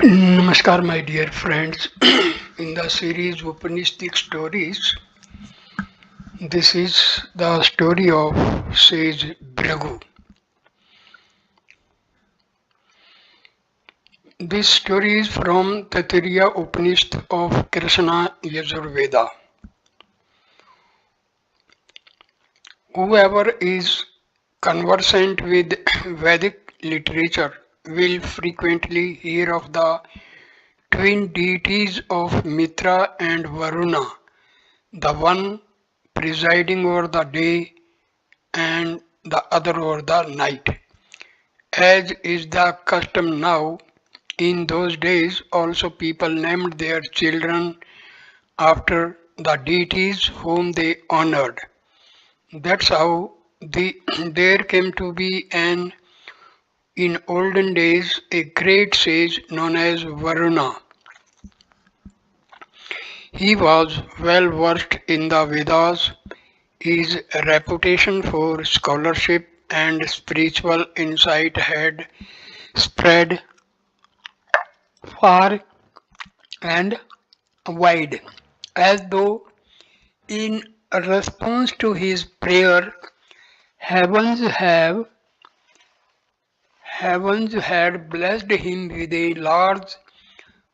Namaskar, my dear friends. In the series Upanishadic stories, this is the story of sage Bhrigu. This story is from Taittiriya Upanishad of Krishna Yajurveda. Whoever is conversant with Vedic literature will frequently hear of the twin deities of Mitra and Varuna, the one presiding over the day and the other over the night. As is the custom now, in those days also people named their children after the deities whom they honored. That's how there came to be in olden days a great sage known as Varuna. He was well versed in the Vedas. His reputation for scholarship and spiritual insight had spread far and wide, as though in response to his prayer, heavens have heavens had blessed him with a large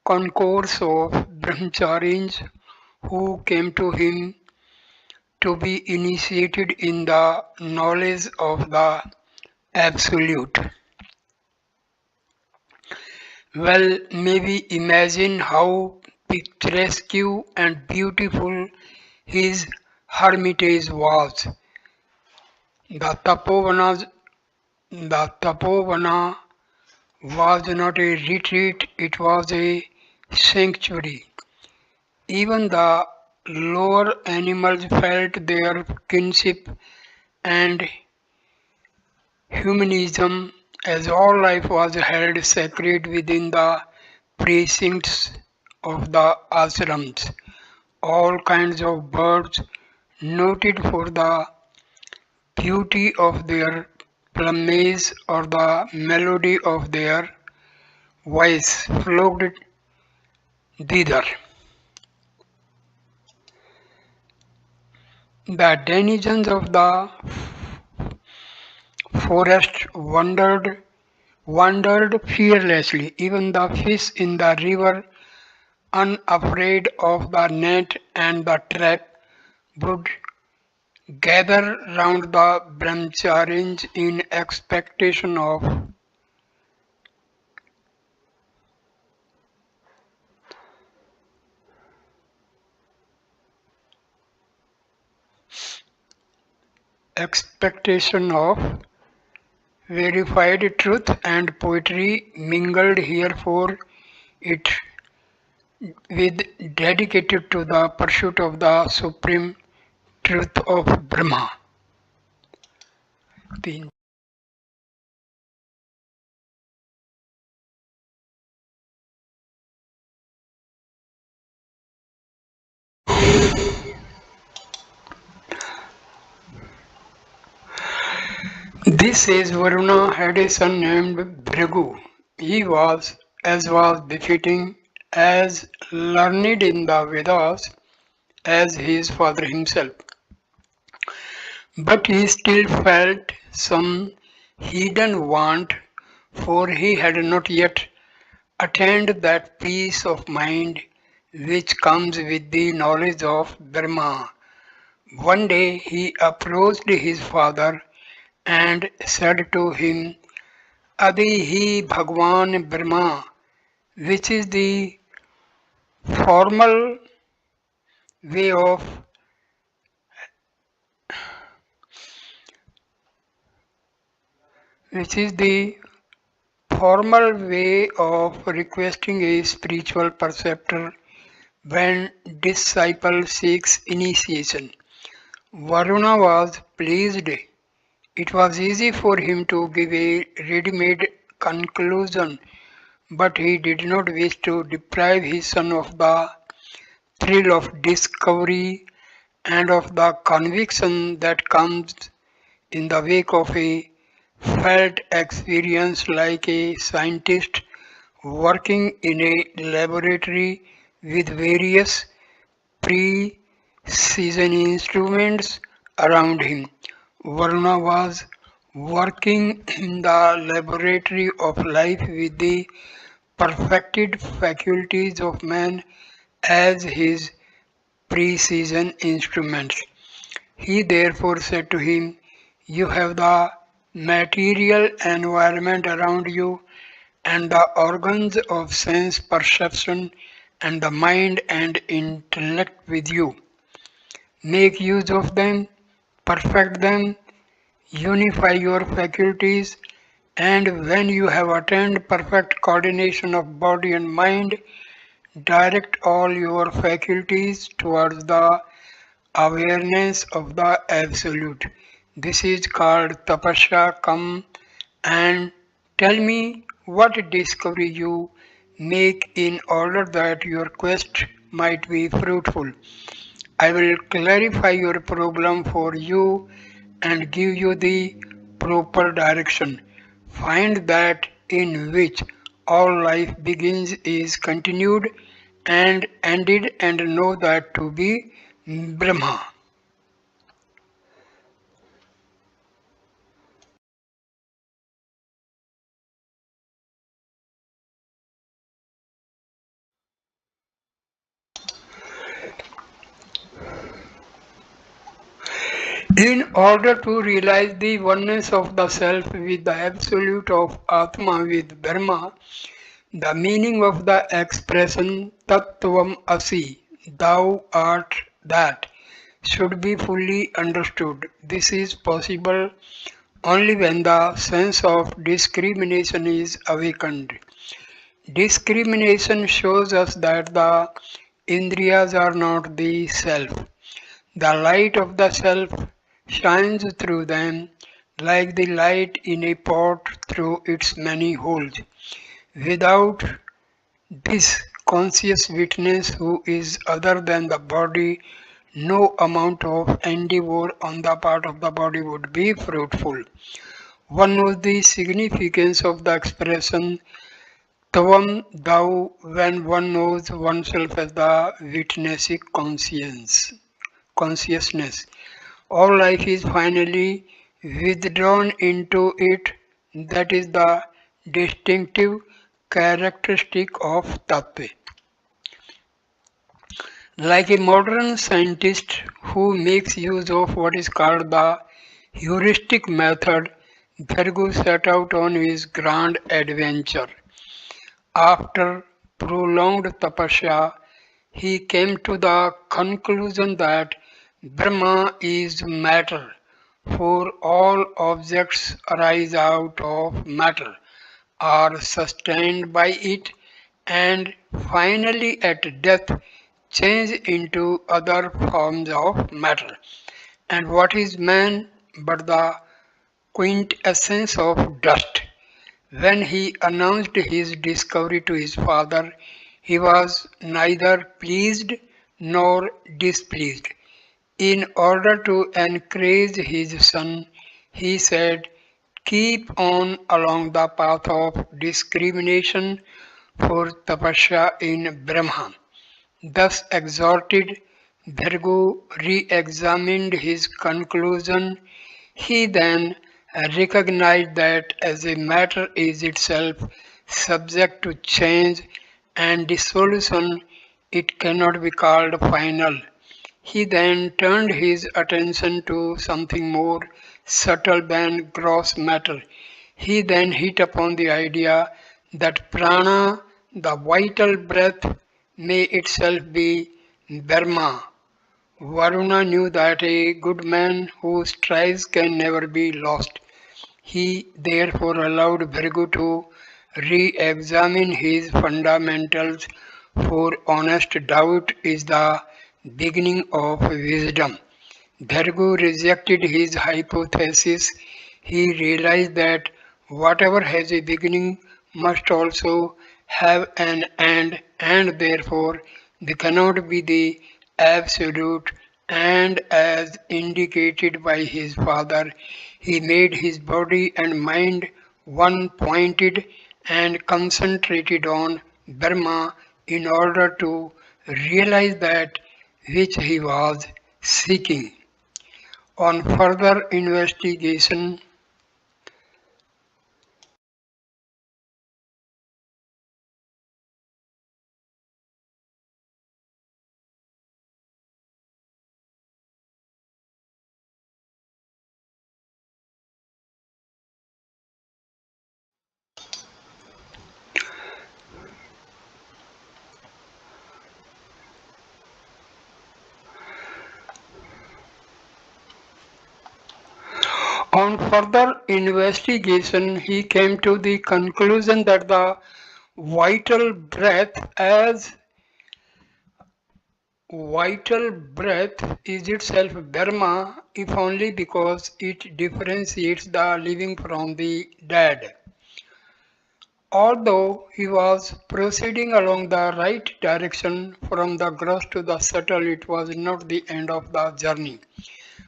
concourse of brahmacharis who came to him to be initiated in the knowledge of the Absolute. Well, maybe imagine how picturesque and beautiful his hermitage was. The Tapovana, the Tapovana was not a retreat, it was a sanctuary. Even the lower animals felt their kinship and humanism, as all life was held sacred within the precincts of the ashrams. All kinds of birds, noted for the beauty of their plumage or the melody of their voice, flocked thither. The denizens of the forest wandered fearlessly. Even the fish in the river, unafraid of the net and the trap, would gather round the brahmacharis in expectation of verified truth, and poetry mingled here for it with dedicated to the pursuit of the supreme truth of Brahma. This says Varuna had a son named Bhrigu. He was, as was befitting, as learned in the Vedas as his father himself. But he still felt some hidden want, for he had not yet attained that peace of mind which comes with the knowledge of Brahma. One day he approached his father and said to him, Adi hi Bhagwan Brahma, which is the formal way of which is the formal way of requesting a spiritual preceptor when disciple seeks initiation. Varuna was pleased. It was easy for him to give a ready-made conclusion, but he did not wish to deprive his son of the thrill of discovery and of the conviction that comes in the wake of a felt experience like a scientist working in a laboratory with various precision instruments around him. Varuna was working in the laboratory of life with the perfected faculties of man as his precision instruments. He therefore said to him, "You have the material environment around you and the organs of sense perception and the mind and intellect with you. Make use of them, perfect them, unify your faculties, and when you have attained perfect coordination of body and mind, direct all your faculties towards the awareness of the Absolute. This is called tapasya. Come and tell me what discovery you make in order that your quest might be fruitful. I will clarify your problem for you and give you the proper direction. Find that in which all life begins is continued and ended, and know that to be Brahma. In order to realize the oneness of the self with the absolute of Atma with Brahma, the meaning of the expression Tattvam Asi, thou art that, should be fully understood. This is possible only when the sense of discrimination is awakened. Discrimination shows us that the Indriyas are not the self. The light of the self shines through them like the light in a pot through its many holes. Without this conscious witness who is other than the body, no amount of endeavor on the part of the body would be fruitful. One knows the significance of the expression Tavam thou when one knows oneself as the witnessing consciousness. All life is finally withdrawn into it. That is the distinctive characteristic of Tattva. Like a modern scientist who makes use of what is called the heuristic method, Bhrigu set out on his grand adventure. After prolonged tapasya, he came to the conclusion that Brahma is matter, for all objects arise out of matter, are sustained by it, and finally at death change into other forms of matter. And what is man but the quintessence of dust? When he announced his discovery to his father, he was neither pleased nor displeased. In order to encourage his son, he said, "Keep on along the path of discrimination for tapasya in Brahma." Thus exhorted, Bhrigu re-examined his conclusion. He then recognized that as a matter is itself subject to change and dissolution, it cannot be called final. He then turned his attention to something more subtle than gross matter. He then hit upon the idea that prana, the vital breath, may itself be Brahma. Varuna knew that a good man who strives can never be lost. He therefore allowed Bhrigu to re-examine his fundamentals, for honest doubt is the beginning of wisdom. Bhrigu rejected his hypothesis. He realized that whatever has a beginning must also have an end, and therefore they cannot be the absolute. And as indicated by his father, he made his body and mind one pointed and concentrated on Brahma in order to realize that which he was seeking. On further investigation, he came to the conclusion that the vital breath as vital breath is itself Brahma, if only because it differentiates the living from the dead. Although he was proceeding along the right direction from the gross to the subtle, it was not the end of the journey,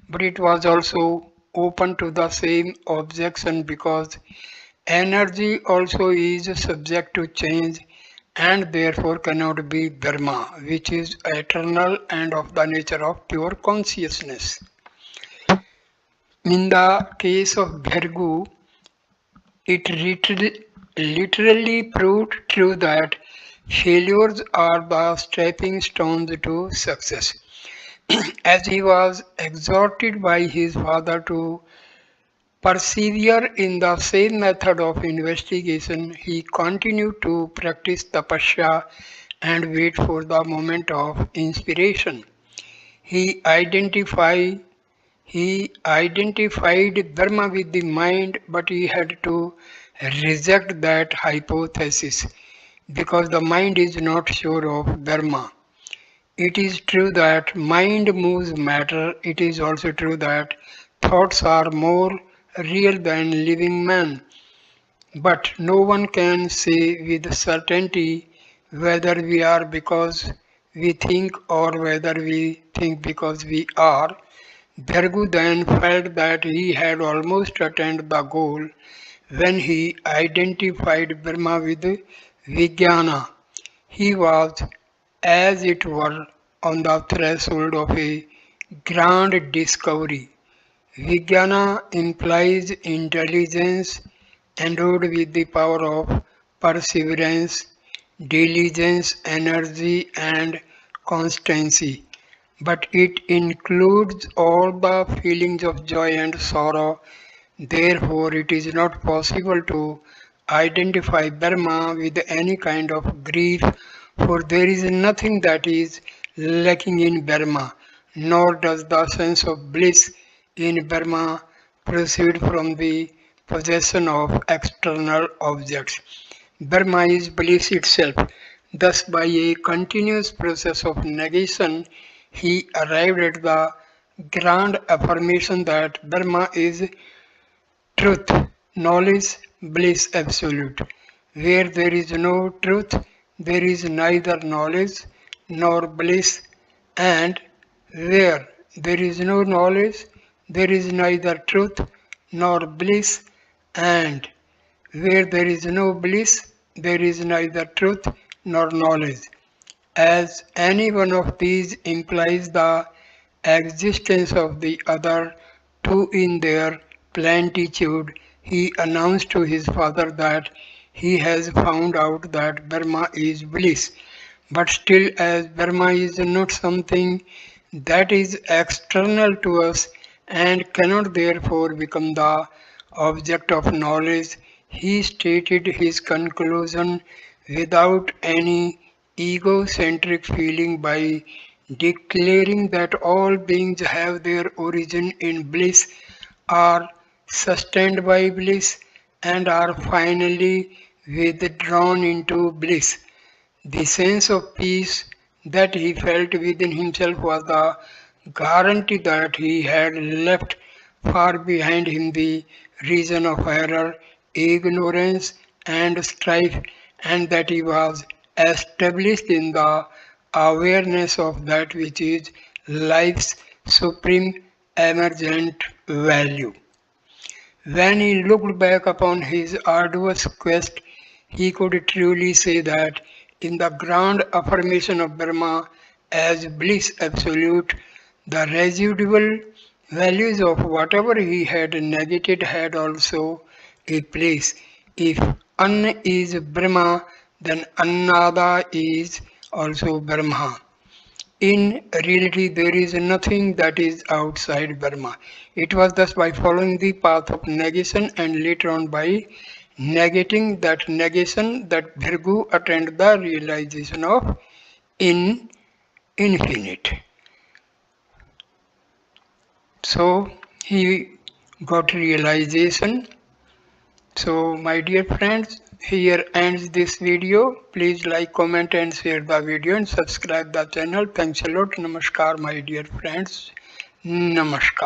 but it was also open to the same objection because energy also is subject to change and therefore cannot be Dharma, which is eternal and of the nature of pure consciousness. In the case of Bhrigu, it literally proved true that failures are the stepping stones to success. As he was exhorted by his father to persevere in the same method of investigation, he continued to practice tapasya and wait for the moment of inspiration. He identified he identified Dharma with the mind, but he had to reject that hypothesis because the mind is not sure of Dharma. It is true that mind moves matter. It is also true that thoughts are more real than living men. But no one can say with certainty whether we are because we think or whether we think because we are. Bhrigu then felt that he had almost attained the goal when he identified Brahma with Vijnana. He was, as it were, on the threshold of a grand discovery. Vijnana implies intelligence endowed with the power of perseverance, diligence, energy, and constancy. But it includes all the feelings of joy and sorrow. Therefore, it is not possible to identify Brahma with any kind of grief, for there is nothing that is lacking in Brahma, nor does the sense of bliss in Brahma proceed from the possession of external objects. Brahma is bliss itself. Thus, by a continuous process of negation, he arrived at the grand affirmation that Brahma is truth, knowledge, bliss absolute. Where there is no truth, there is neither knowledge nor bliss, and where there is no knowledge, there is neither truth nor bliss, and where there is no bliss, there is neither truth nor knowledge. As any one of these implies the existence of the other two in their plenitude, he announced to his father that he has found out that Brahma is bliss. But still, as Brahma is not something that is external to us and cannot therefore become the object of knowledge, he stated his conclusion without any egocentric feeling by declaring that all beings have their origin in bliss, are sustained by bliss, and are finally withdrawn into bliss. The sense of peace that he felt within himself was the guarantee that he had left far behind him the region of error, ignorance, and strife, and that he was established in the awareness of that which is life's supreme emergent value. When he looked back upon his arduous quest, he could truly say that in the grand affirmation of Brahma as bliss absolute, the residual values of whatever he had negated had also a place. If An is Brahma, then Annada is also Brahma. In reality, there is nothing that is outside Brahma. It was thus by following the path of negation and later on by negating that negation that Bhrigu attained the realization of in infinite. So he got realization. So my dear friends, here ends this video. Please like, comment and share the video and subscribe the channel. Thanks a lot. Namaskar my dear friends. Namaskar.